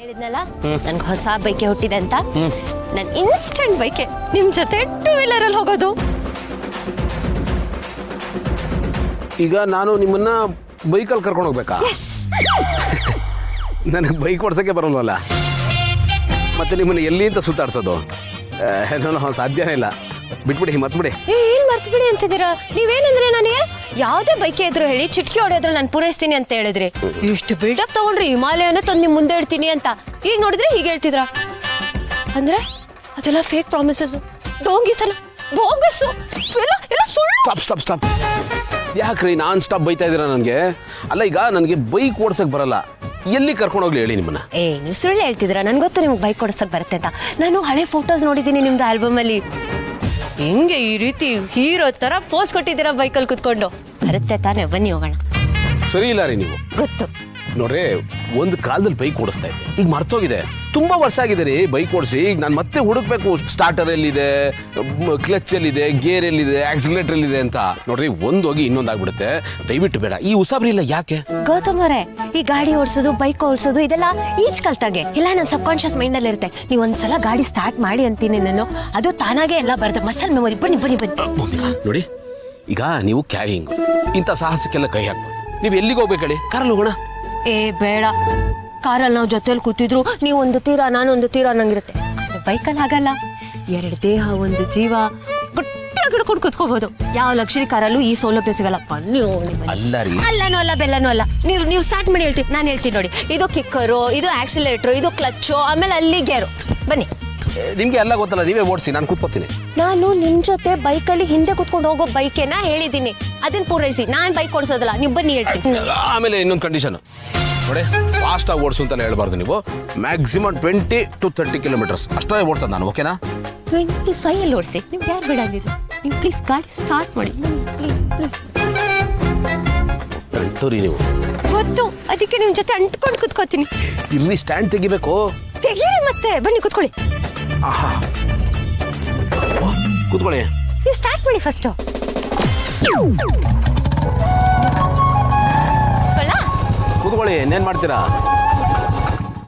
ಹೇಳಿದ್ನಲ್ಲ ನನ್ಗೆ ಹೊಸ ಬೈಕೆ ಹುಟ್ಟಿದೆ ಅಂತ. ನಾನು ಇನ್ಸ್ಟೆಂಟ್ ಬೈಕೆ ನಿಮ್ ಜೊತೆ 2 ವೀಲರ್ ಅಲ್ಲಿ ಹೋಗೋದು. ಈಗ ನಾನು ನಿಮ್ಮನ್ನ ಬೈಕಲ್ಲಿ ಕರ್ಕೊಂಡು ಹೋಗ್ಬೇಕಾ? ನನಗೆ ಬೈಕ್ ಓಡ್ಸೋಕ್ಕೆ ಬರಲ್ವಲ್ಲ, ಮತ್ತೆ ನಿಮ್ಮನ್ನ ಎಲ್ಲಿ ಅಂತ ಸುತ್ತಾಡ್ಸೋದು ಸಾಧ್ಯನೇ ಇಲ್ಲ. ಬಿಟ್ಬಿಡಿ, ಮತ್ಬಿಡಿ. ಏನ್ ಮರ್ತ್ಬಿಡಿ ಅಂತಿದ್ದೀರಾ? ನೀವೇನಂದ್ರೆ ನನಗೆ ಯಾವ್ದೇ ಬೈಕೆ ಇದ್ರು ಹೇಳಿ ಚಿಟ್ಕಿ ಹೊಡೆಯೋದ್ರ ನಾನು ಪೂರೈಸ್ತೀನಿ ಅಂತ ಹೇಳಿದ್ರಿ. ಇಷ್ಟು ಬಿಲ್ಡಪ್ ತಗೊಂಡ್ರಿ ಹಿಮಾಲಯನ ತಂದು ನಿಮ್ ಮುಂದೆ ಇಡ್ತೀನಿ ಅಂತ. ಈಗ ನೋಡಿದ್ರೆ ಹೀಗೆ ಹೇಳ್ತಿದ್ರ ಅಂದ್ರೆ ಅದೆಲ್ಲ ಫೇಕ್ ಪ್ರಾಮಿಸಸ್, ಡೋಂಗಿತನ, ಬೋಗಸ್ಸು, ಎಲ್ಲ ಸುಳ್ಳು. ಸ್ಟಾಪ್. ಯಾಕ್ರಿ ನಾನ್ ಸ್ಟಾಪ್ ಬೈತಾ ಇದ್ದೀರಾ ನನಗೆ? ಅಲ್ಲ, ಈಗ ನನಗೆ ಬೈಕ್ ಓಡ್ಸಕ್ ಬರಲ್ಲ, ಎಲ್ಲಿ ಕರ್ಕೊಂಡು ಹೋಗ್ಲಿ ಹೇಳಿ ನಿಮ್ಮನ್ನ? ನೀವು ಸುಳ್ಳು ಹೇಳ್ತಿದ್ದೀರಾ. ನನ್ಗೆ ಗೊತ್ತು ನಿಮ್ಗೆ ಬೈಕ್ ಓಡಿಸಕ್ ಬರುತ್ತೆ ಅಂತ. ನಾನು ಹಳೆ ಫೋಟೋಸ್ ನೋಡಿದ್ದೀನಿ ನಿಮ್ದು ಆಲ್ಬಮ್ ಅಲ್ಲಿ. ಹೆಂಗೆ ಈ ರೀತಿ ಹೀರೋ ತರ ಪೋಸ್ ಕೊಟ್ಟಿದ್ದೀರಾ ಬೈಕಲ್ಲಿ ಕುತ್ಕೊಂಡು. ಬರುತ್ತೆ ತಾನೇ, ಬನ್ನಿ ಹೋಗೋಣ. ಸರಿ ಇಲ್ಲ ರೀ ನೀವು. ಗೊತ್ತು ನೋಡ್ರಿ, ಒಂದು ಕಾಲದಲ್ಲಿ ಬೈಕ್ ಓಡಿಸ್ತಾ ಇದ್ದೆ, ಈಗ ಮರ್ತೋಗಿದೆ. ತುಂಬಾ ವರ್ಷ ಆಗಿದೆ ರೀ ಬೈಕ್ ಓಡಿಸಿ. ಈಗ ನಾನು ಮತ್ತೆ ಹುಡುಕ್ಬೇಕು, ಸ್ಟಾರ್ಟರ್ ಎಲ್ಲಿದೆ, ಕ್ಲಚ್ ಎಲ್ಲಿದೆ, ಗೇರ್ ಎಲ್ಲಿದೆ, ಆಕ್ಸಿಲೇಟರ್ ಎಲ್ಲಿದೆ ಅಂತ. ನೋಡ್ರಿ, ಒಂದು ಹೋಗಿ ಇನ್ನೊಂದು ಆಗ್ಬಿಡುತ್ತೆ. ದಯವಿಟ್ಟು ಬೇಡ, ಈ ಉಸಾಬ್ರಿ ಇಲ್ಲ. ಯಾಕೆ ಗೌತಮ್ ಅವರೇ, ಈ ಗಾಡಿ ಓಡಿಸೋದು, ಬೈಕ್ ಓಡಿಸೋದು ಇದೆಲ್ಲ ಈಜ್ ಕಲ್ತಾಗೆ ಇಲ್ಲ. ನನ್ನ ಸಬ್ ಕಾನ್ಶಿಯಸ್ ಮೈಂಡ್ ಅಲ್ಲಿ ಇರುತ್ತೆ. ನೀವು ಒಂದ್ಸಲ ಗಾಡಿ ಸ್ಟಾರ್ಟ್ ಮಾಡಿ ಅಂತೀನಿ ನಾನು, ಅದು ತಾನಾಗೆ ಎಲ್ಲ ಬರುತ್ತೆ. Muscle memory. ಬನ್ನಿ. ನೋಡಿ, ಈಗ ನೀವು ಕ್ಯಾರಿಂಗ್ ಇಂಥ ಸಾಹಸಕ್ಕೆಲ್ಲ ಕೈ ಹಾಕ್ಬೋದು. ನೀವು ಎಲ್ಲಿಗೆ ಹೋಗ್ಬೇಕು ಹೇಳಿ? ಕಾರಲ್ಲಿ ಹೋಗೋಣ. ಬೇಡ, ಕಾರಲ್ಲಿ ನಾವು ಜೊತೆಲಿ ಕೂತಿದ್ರು ನೀವು ಒಂದು ತೀರ ನಾನು ಒಂದು ತೀರ ಅನ್ನಂಗಿರುತ್ತೆ. ಬೈಕಲ್ಲಿ ಆಗಲ್ಲ. 2 ದೇಹ, 1 ಜೀವ, ಗಟ್ಟಿಯಾಗಿ ಹಿಡ್ಕೊಂಡು ಕೂತ್ಕೋಬಹುದು. ಯಾವ ಲಕ್ಷರಿ ಕಾರಲ್ಲೂ ಈ ಸೌಲಭ್ಯ ಸಿಗಲ್ಲ. ಅಲ್ಲ ರೀ, ಅಲ್ಲನೂ ಅಲ್ಲ, ಬೆಲ್ಲನೂ ಅಲ್ಲ. ನೀವು ಸ್ಟಾರ್ಟ್ ಮಾಡಿ ಹೇಳ್ತೀವಿ, ನಾನು ಹೇಳ್ತೀನಿ ನೋಡಿ. ಇದು ಕಿಕ್ಕರು, ಇದು ಆಕ್ಸಿಲೇಟರ್, ಇದು ಕ್ಲಚ್ಚು, ಆಮೇಲೆ ಅಲ್ಲಿ ಗೇರು. ಬನ್ನಿ. ನಿಮ್ಗೆ ಎಲ್ಲ ಗೊತ್ತಲ್ಲ, ನೀವೇ ಓಡಿಸಿ, ನಾನು ಕೂತ್ಕೋತೀನಿ. ನಾನು ನಿಮ್ ಜೊತೆ ಬೈಕಲ್ಲಿ ಹಿಂದೆ ಕುತ್ಕೊಂಡು ಹೋಗೋ ಬೈಕೇನ ಹೇಳಿದ್ದೀನಿ, ಅದನ್ನ ಪೂರೈಸಿ. ನಾನ್ ಬೈಕ್ ಓಡಿಸೋದಲ್ಲ, ನೀವು ಬನ್ನಿ ಹೇಳ್ತೀನಿ. ಆಮೇಲೆ ಇನ್ನೊಂದು ಕಂಡೀಷನ್ ನೋಡಿ, ಫಾಸ್ಟ್ ಆಗಿ ಓಡಿಸು ಅಂತಾನೆ ಹೇಳ್ಬಾರ್ದು ನೀವು. ಮ್ಯಾಕ್ಸಿಮಮ್ 20 to 30 ಕಿಲೋಮೀಟರ್ಸ್ ಅಷ್ಟೇ ಓಡಿಸೋದು ನಾನು, ಓಕೆನಾ? 25 ಅಲ್ಲಿ ಓಡಿಸಿ. ನಿಮ್ಗೆ ಯಾರು ಬೇಡ ಅಂದಿದ್ದು? ನೀವು ಪ್ಲೀಸ್ ಗಾಡಿ ಸ್ಟಾರ್ಟ್ ಮಾಡಿ. ಸರಿ, ನೀವು ಗೊತ್ತು, ಅದಕ್ಕೆ ನಿಮ್ ಜೊತೆ ಅಂಟ್ಕೊಂಡು ಕುತ್ಕೋತೀನಿ. ಇಲ್ಲಿ ಸ್ಟ್ಯಾಂಡ್ ತೆಗಿಬೇಕು. ತೆಗೀರಿ ಮತ್ತೆ, ಬನ್ನಿ ಕುತ್ಕೊಳ್ಳಿ. ಕೂತ್ಕೊಳ್ಳಿ. ನೀವು ಸ್ಟಾರ್ಟ್ ಮಾಡಿ ಫಸ್ಟ್. ಕೂತ್ಕೊಳ್ಳಿ, ಇನ್ನೇನ್ ಮಾಡ್ತೀರಾ?